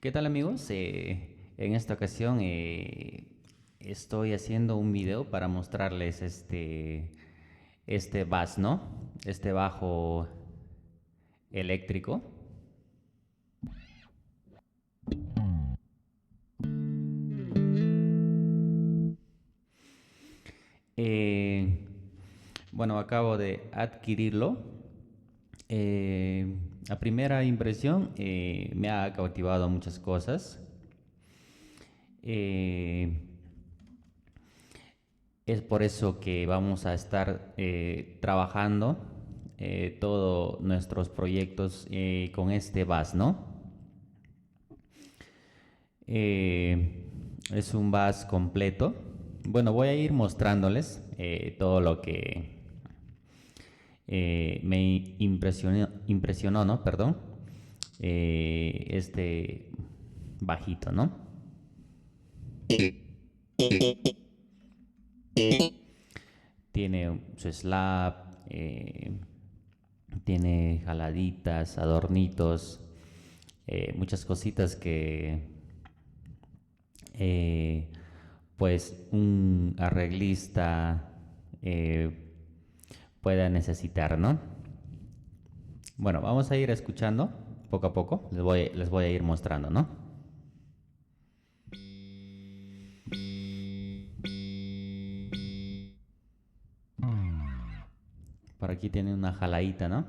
¿Qué tal amigos? En esta ocasión estoy haciendo un video para mostrarles este bass, ¿no? Este bajo eléctrico. Eh, bueno, acabo de adquirirlo. A primera impresión me ha cautivado muchas cosas. Eh, Es por eso que vamos a estar trabajando todos nuestros proyectos con este bus, ¿no? Es un bus completo. Bueno, voy a ir mostrándoles todo lo que me impresionó, ¿no? Perdón. Este bajito, ¿no? Tiene su slap, tiene jaladitas, adornitos, muchas cositas que eh, pues un arreglista pueda necesitar, ¿no? Bueno, vamos a ir escuchando poco a poco, les voy a ir mostrando, ¿no? Por aquí tiene una jaladita, ¿no?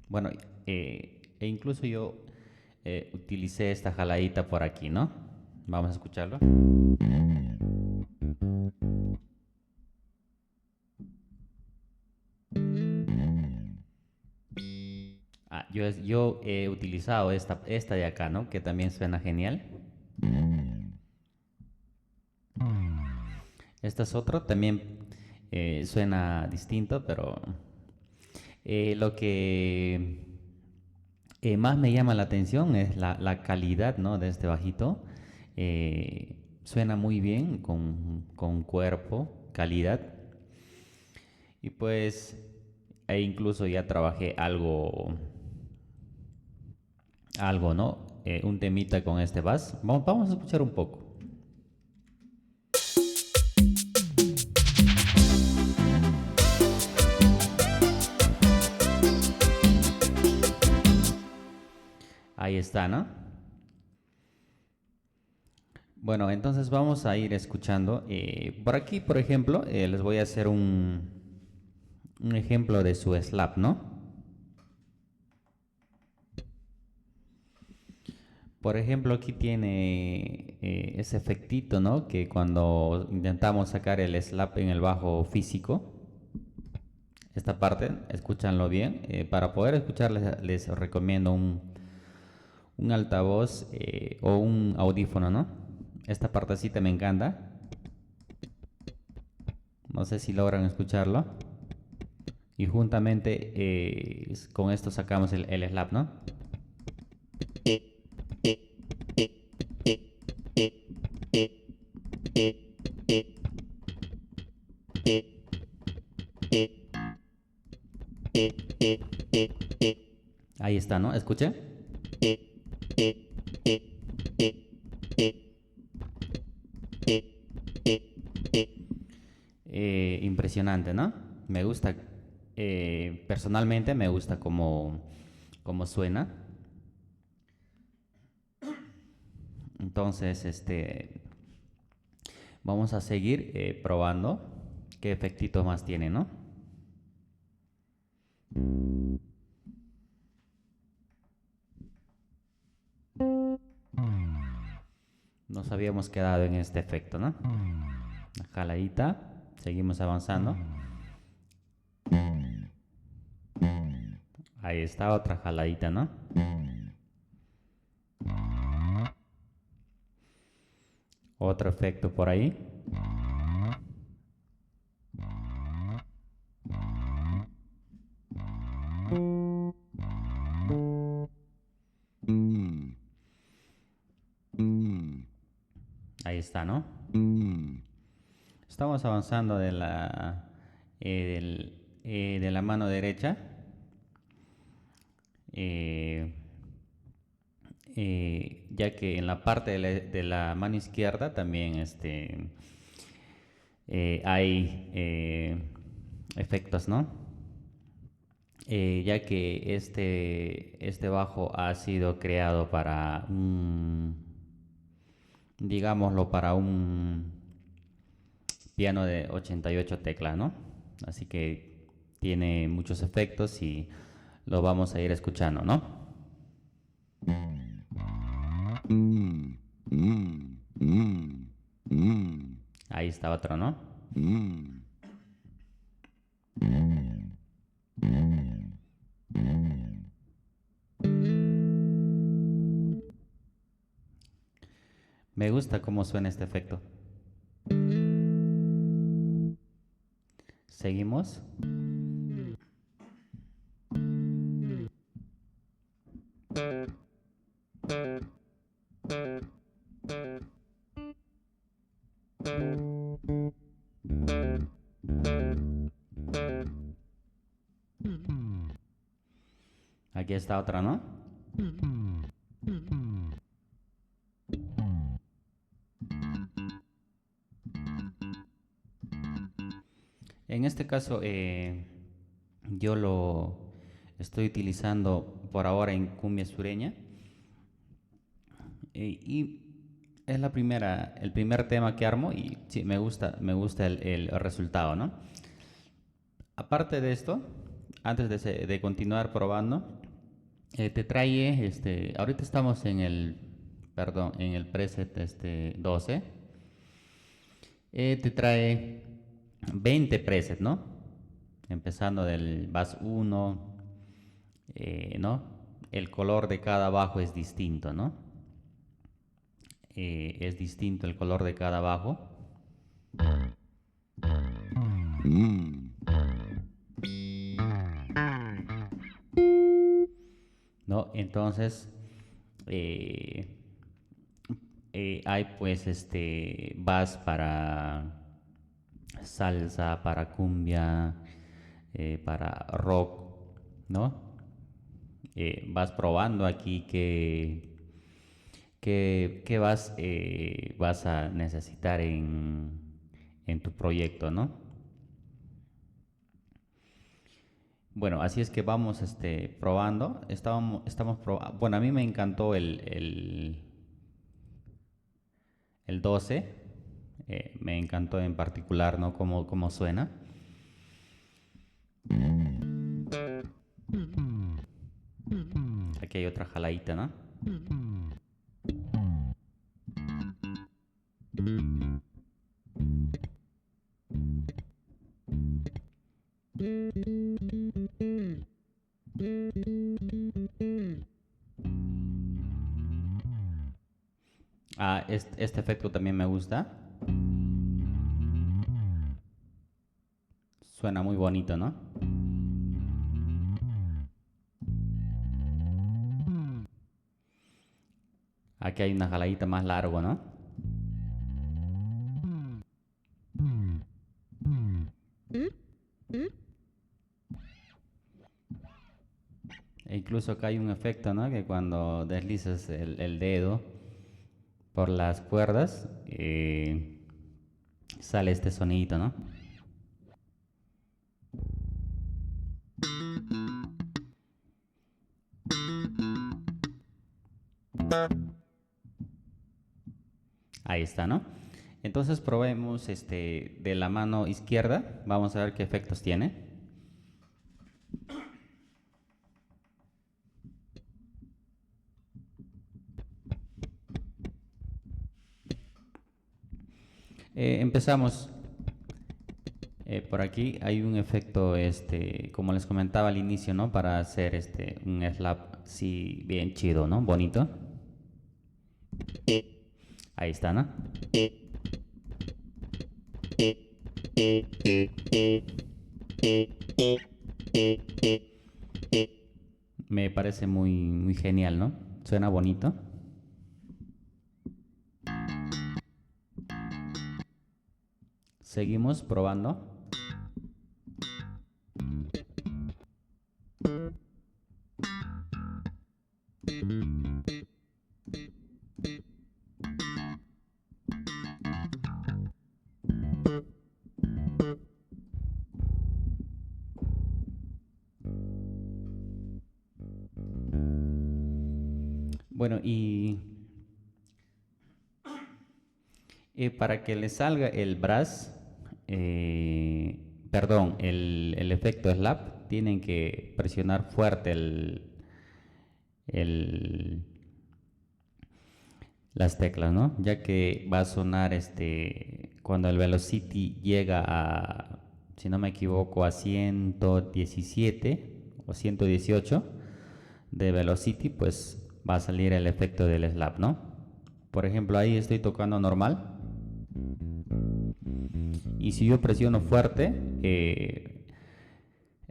Bueno, e incluso yo utilicé esta jaladita por aquí, ¿no? Vamos a escucharlo. Yo he utilizado esta de acá, ¿no? Que también suena genial. Esta es otra, también suena distinto, pero lo que más me llama la atención es la calidad, ¿no? De este bajito. Suena muy bien, con cuerpo, calidad. Y pues, incluso ya trabajé algo, ¿no? Un temita con este bass. Vamos a escuchar un poco. Ahí está, ¿no? Bueno, entonces vamos a ir escuchando. Por aquí, por ejemplo, les voy a hacer un ejemplo de su slap, ¿no? Por ejemplo, aquí tiene ese efectito, ¿no? Que cuando intentamos sacar el slap en el bajo físico, esta parte, escúchanlo bien. Para poder escucharles, les recomiendo un altavoz o un audífono, ¿no? Esta partecita me encanta. No sé si logran escucharlo. Y juntamente con esto sacamos el slap, ¿no? Ahí está, ¿no? Escuche. Impresionante, ¿no? Me gusta, personalmente me gusta como suena. Entonces, vamos a seguir probando qué efectitos más tiene, ¿no? Nos habíamos quedado en este efecto, ¿no? Una jaladita, seguimos avanzando. Ahí está otra jaladita, ¿no? Otro efecto por ahí. Ahí está, ¿no? Estamos avanzando de la mano derecha. Eh, ya que en la parte de la mano izquierda también hay efectos, ¿no? Ya que este bajo ha sido creado para digámoslo, para un piano de 88 teclas, ¿no? Así que tiene muchos efectos y lo vamos a ir escuchando, ¿no? Ahí está otro, ¿no? Me gusta cómo suena este efecto. Seguimos. Aquí está otra, ¿no? En este caso, yo lo estoy utilizando por ahora en cumbia sureña. Y es el primer tema que armo y sí, me gusta el resultado, ¿no? Aparte de esto, antes de continuar probando, te trae, ahorita estamos en el preset 12, te trae 20 presets, ¿no? Empezando del bass 1, ¿no? El color de cada bajo es distinto, ¿no? Es distinto el color de cada bajo. ¿No? Entonces, eh, hay pues bass para salsa, para cumbia, para rock, ¿no? Vas probando aquí que vas a necesitar en tu proyecto, ¿no? Bueno, así es que vamos probando. Bueno, a mí me encantó el 12. Me encantó en particular, ¿no? Cómo suena. Aquí hay otra jaladita, ¿no? Ah, este efecto también me gusta. Suena muy bonito, ¿no? Aquí hay una jaladita más largo, ¿no? E incluso acá hay un efecto, ¿no? Que cuando deslizas el dedo por las cuerdas, sale este sonidito, ¿no? Ahí está, ¿no? Entonces probemos de la mano izquierda. Vamos a ver qué efectos tiene. Empezamos por aquí. Hay un efecto, como les comentaba al inicio, ¿no? Para hacer un slap, sí, bien chido, ¿no? Bonito. Ahí está, ¿no? Me parece muy genial, ¿no? Suena bonito. Seguimos probando. Bueno, y para que le salga el brass, perdón, el efecto slap, tienen que presionar fuerte el- las teclas, ¿no? Ya que va a sonar cuando el velocity llega a, si no me equivoco, a 117 o 118 de velocity, pues va a salir el efecto del slap, ¿no? Por ejemplo, ahí estoy tocando normal. Y si yo presiono fuerte,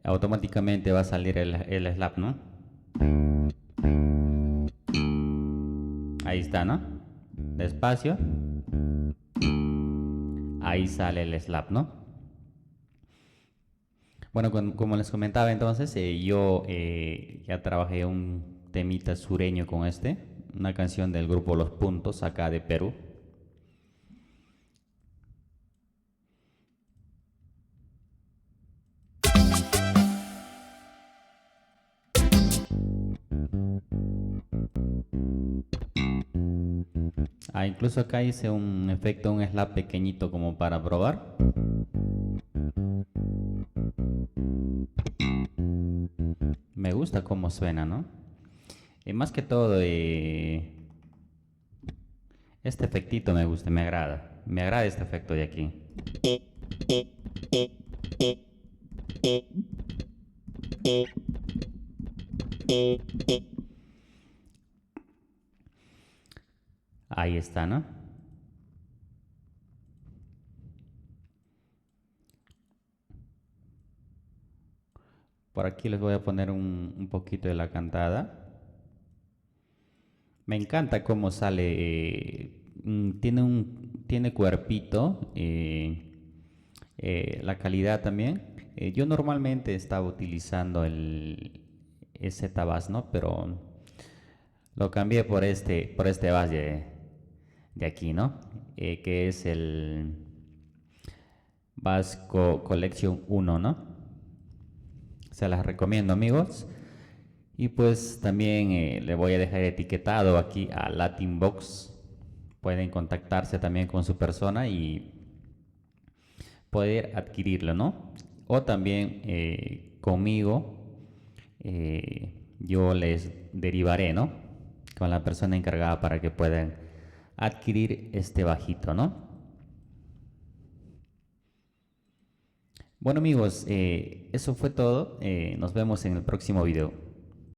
automáticamente va a salir el slap, ¿no? Ahí está, ¿no? Despacio. Ahí sale el slap, ¿no? Bueno, como les comentaba entonces, yo ya trabajé un temita sureño con una canción del grupo Los Puntos, acá de Perú. Ah, incluso acá hice un efecto, un slap pequeñito como para probar. Me gusta cómo suena, ¿no? Y más que todo, este efectito me gusta, me agrada. Me agrada este efecto de aquí. Ahí está, ¿no? Por aquí les voy a poner un poquito de la cantada. Me encanta cómo sale. Tiene cuerpito. La calidad también. Yo normalmente estaba utilizando ese Tabas, ¿no? Pero lo cambié por este Bass de aquí, ¿no? Que es el Bass Collection 1, ¿no? Se las recomiendo, amigos. Y pues también le voy a dejar etiquetado aquí a Latinbox. Pueden contactarse también con su persona y poder adquirirlo, ¿no? O también conmigo yo les derivaré, ¿no? Con la persona encargada para que puedan adquirir este bajito, ¿no? Bueno amigos, eso fue todo. Nos vemos en el próximo video.